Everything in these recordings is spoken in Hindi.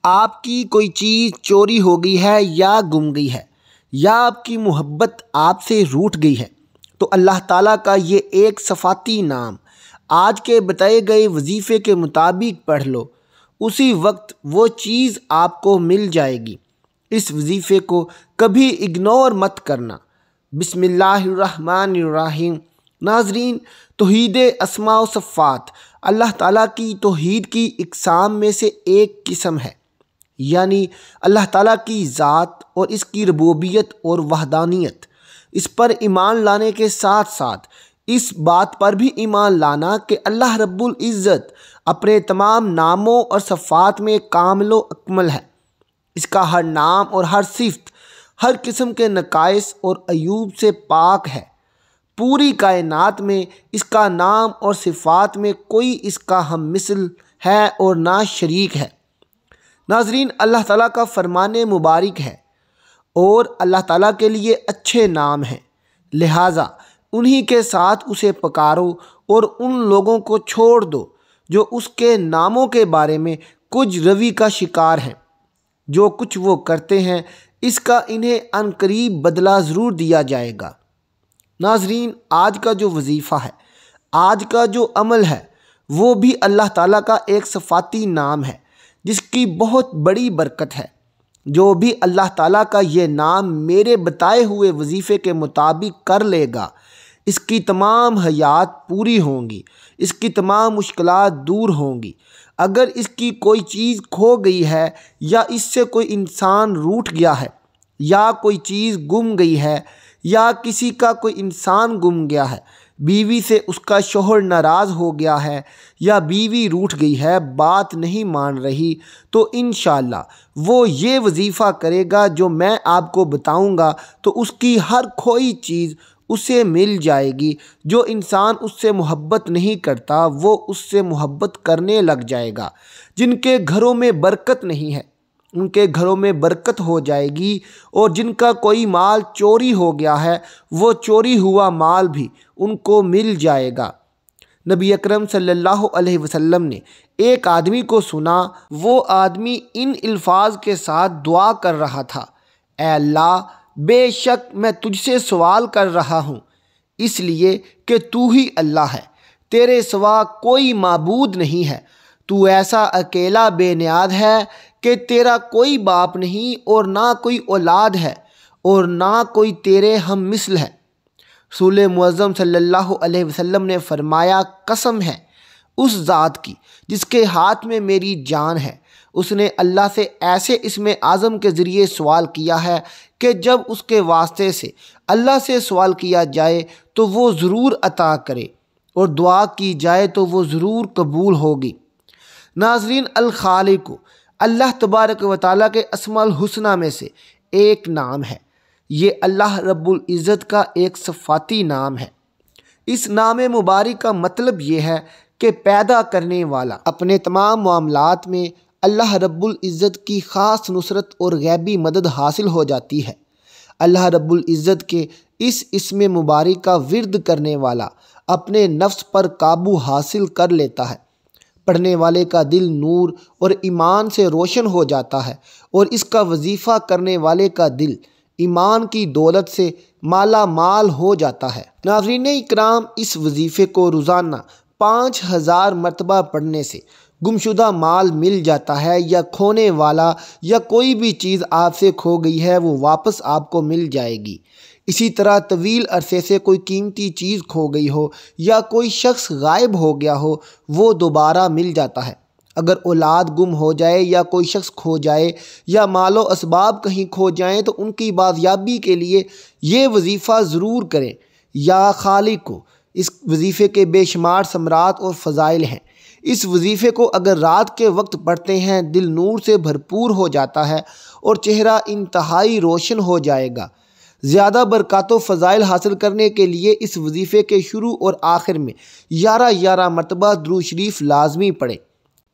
आपकी कोई चीज़ चोरी हो गई है या गुम गई है या आपकी मोहब्बत आपसे रूठ गई है तो अल्लाह ताला का ये एक सफ़ाती नाम आज के बताए गए वजीफ़े के मुताबिक पढ़ लो, उसी वक्त वो चीज़ आपको मिल जाएगी। इस वजीफ़े को कभी इग्नोर मत करना। बिस्मिल्लाहिर्रहमानिर्रहीम। नाज़रीन, तौहीद अस्मा व सिफ़ात अल्लाह ताला की तौहीद की इक़साम में से एक किस्म है, यानी अल्लाह ताला की ज़ात और इसकी रबूबियत और वहदानियत। इस पर ईमान लाने के साथ साथ इस बात पर भी ईमान लाना कि अल्लाह रब्बुल इज़्ज़त अपने तमाम नामों और सिफ़ात में कामिल व अकमल है। इसका हर नाम और हर सिफ़त हर किस्म के नकाइस और अयूब से पाक है। पूरी कायनात में इसका नाम और सिफ़ात में कोई इसका हम मिसल है और ना शरीक है। नाज़रीन, अल्लाह ताला का फ़रमाने मुबारक है और अल्लाह ताला के लिए अच्छे नाम हैं, लिहाजा उन्हीं के साथ उसे पुकारो और उन लोगों को छोड़ दो जो उसके नामों के बारे में कुछ रवि का शिकार हैं। जो कुछ वो करते हैं इसका इन्हें अनकरीब बदला ज़रूर दिया जाएगा। नाज़रीन, आज का जो वजीफ़ा है, आज का जो अमल है, वो भी अल्लाह ताला का एक सफ़ाती नाम है जिसकी बहुत बड़ी बरकत है। जो भी अल्लाह ताला का ये नाम मेरे बताए हुए वजीफ़े के मुताबिक कर लेगा, इसकी तमाम हयात पूरी होंगी, इसकी तमाम मुश्किलात दूर होंगी। अगर इसकी कोई चीज़ खो गई है या इससे कोई इंसान रूठ गया है या कोई चीज़ गुम गई है या किसी का कोई इंसान गुम गया है, बीवी से उसका शोहर नाराज़ हो गया है या बीवी रूठ गई है, बात नहीं मान रही, तो इंशाअल्लाह वो ये वजीफ़ा करेगा जो मैं आपको बताऊंगा, तो उसकी हर खोई चीज़ उसे मिल जाएगी। जो इंसान उससे मोहब्बत नहीं करता वो उससे मोहब्बत करने लग जाएगा। जिनके घरों में बरकत नहीं है उनके घरों में बरकत हो जाएगी, और जिनका कोई माल चोरी हो गया है वो चोरी हुआ माल भी उनको मिल जाएगा। नबी अकरम सल्लल्लाहु अलैहि वसल्लम ने एक आदमी को सुना। वो आदमी इन अल्फाज के साथ दुआ कर रहा था, ऐ अल्लाह, बेशक मैं तुझसे सवाल कर रहा हूँ इसलिए कि तू ही अल्लाह है, तेरे सिवा कोई माबूद नहीं है। तू ऐसा अकेला बेनियाद है कि तेरा कोई बाप नहीं और ना कोई औलाद है और ना कोई तेरे हम मिसल है। रसूल मुअज़्ज़म सल्लल्लाहु अलैहि वसल्लम ने फरमाया, कसम है उस ज़ात की जिसके हाथ में मेरी जान है, उसने अल्लाह से ऐसे इसमें आज़म के ज़रिए सवाल किया है कि जब उसके वास्ते से अल्लाह से सवाल किया जाए तो वो ज़रूर अता करे और दुआ की जाए तो वो ज़रूर कबूल होगी। नाज़रीन, अल खालिक अल्लाह तबारक व तआला के अस्माउल हुस्ना में से एक नाम है। ये अल्लाह रब्बुल इज़्ज़त का एक सफ़ाती नाम है। इस नाम मुबारक का मतलब ये है कि पैदा करने वाला। अपने तमाम मामलात में अल्लाह रब्बुल इज़्ज़त की ख़ास नुसरत और गैबी मदद हासिल हो जाती है। अल्लाह रब्बुल इज़्ज़त के इस इस्म मुबारक का विर्द करने वाला अपने नफ्स पर काबू हासिल कर लेता है। पढ़ने वाले का दिल नूर और ईमान से रोशन हो जाता है और इसका वजीफ़ा करने वाले का दिल ईमान की दौलत से माला माल हो जाता है। नाज़रीन इकराम, इस वजीफ़े को रोज़ाना 5000 मरतबा पढ़ने से गुमशुदा माल मिल जाता है, या खोने वाला या कोई भी चीज़ आपसे खो गई है वो वापस आपको मिल जाएगी। इसी तरह तवील अरसे से कोई कीमती चीज़ खो गई हो या कोई शख्स गायब हो गया हो वो दोबारा मिल जाता है। अगर औलाद गुम हो जाए या कोई शख्स खो जाए या मालो असबाब कहीं खो जाएं तो उनकी बाज़याबी के लिए ये वजीफ़ा ज़रूर करें। या खालिक को इस वजीफ़े के बेशुमार समरात और फ़ज़ाइल हैं। इस वजीफ़े को अगर रात के वक्त पढ़ते हैं दिल नूर से भरपूर हो जाता है और चेहरा इंतहाई रोशन हो जाएगा। ज़्यादा बरक़ात व फ़ज़ाइल हासिल करने के लिए इस वजीफ़े के शुरू और आखिर में 11 मरतबा दुरूद शरीफ लाजमी पढ़ें।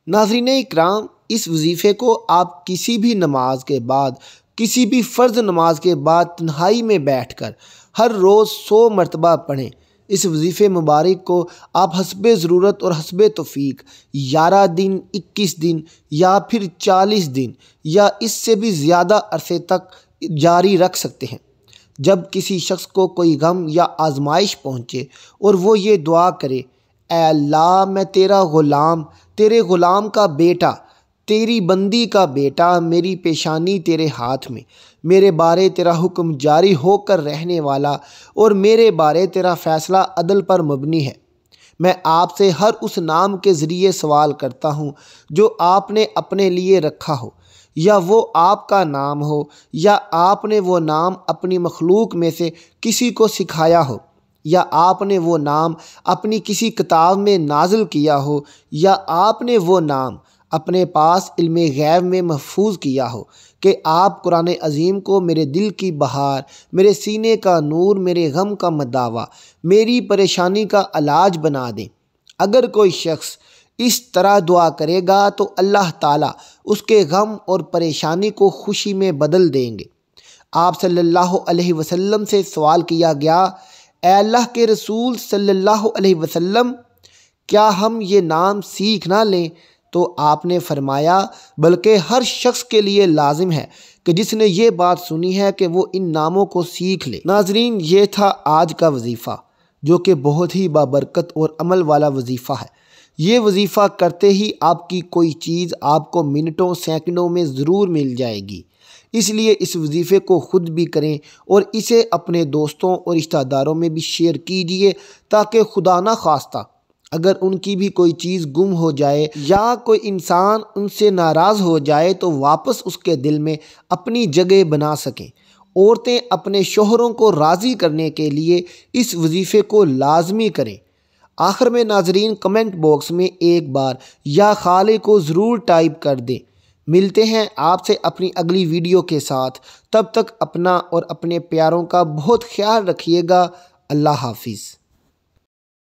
नाज़रीन इकराम, इस वजीफ़े को आप किसी भी नमाज के बाद, किसी भी फ़र्ज़ नमाज के बाद तन्हाई में बैठ कर हर रोज़ 100 मरतबा पढ़ें। इस वजीफ़े मुबारक को आप हस्बे ज़रूरत और हस्बे तौफ़ीक 11 दिन, 21 दिन या फिर 40 दिन या इससे भी ज़्यादा अरसे तक जारी रख सकते हैं। जब किसी शख्स को कोई गम या आजमाइश पहुँचे और वो ये दुआ करे, ऐ अल्लाह मैं तेरा ग़ुलाम, तेरे ग़ुलाम का बेटा, तेरी बंदी का बेटा, मेरी पेशानी तेरे हाथ में, मेरे बारे तेरा हुक्म जारी होकर रहने वाला और मेरे बारे तेरा फ़ैसला अदल पर मबनी है। मैं आपसे हर उस नाम के ज़रिए सवाल करता हूँ जो आपने अपने लिए रखा हो, या वो आपका नाम हो, या आपने वो नाम अपनी मखलूक में से किसी को सिखाया हो, या आपने वो नाम अपनी किसी किताब में नाजिल किया हो, या आपने वो नाम अपने पास इल्मे गैब में महफूज किया हो कि आप कुरान अज़ीम को मेरे दिल की बहार, मेरे सीने का नूर, मेरे गम का मदावा, मेरी परेशानी का इलाज बना दें। अगर कोई शख्स इस तरह दुआ करेगा तो अल्लाह ताला उसके गम और परेशानी को खुशी में बदल देंगे। आप सल्लल्लाहु अलैहि वसल्लम से सवाल किया गया, ऐ अल्लाह के रसूल सल्लल्लाहु अलैहि वसल्लम, क्या हम ये नाम सीख ना लें? तो आपने फरमाया, बल्कि हर शख्स के लिए लाजिम है कि जिसने ये बात सुनी है कि वो इन नामों को सीख ले। नाजरीन, ये था आज का वजीफ़ा, जो कि बहुत ही बाबरकत और अमल वाला वजीफ़ा है। ये वजीफ़ा करते ही आपकी कोई चीज़ आपको मिनटों सेकंडों में ज़रूर मिल जाएगी। इसलिए इस वजीफ़े को ख़ुद भी करें और इसे अपने दोस्तों और रिश्तेदारों में भी शेयर कीजिए, ताकि खुदा ना खास्ता अगर उनकी भी कोई चीज़ गुम हो जाए या कोई इंसान उनसे नाराज़ हो जाए तो वापस उसके दिल में अपनी जगह बना सकें। औरतें अपने शोहरों को राज़ी करने के लिए इस वजीफ़े को लाजमी करें। आखिर में नाजरीन, कमेंट बॉक्स में एक बार या खाले को ज़रूर टाइप कर दें। मिलते हैं आपसे अपनी अगली वीडियो के साथ। तब तक अपना और अपने प्यारों का बहुत ख्याल रखिएगा। अल्लाह हाफिज़।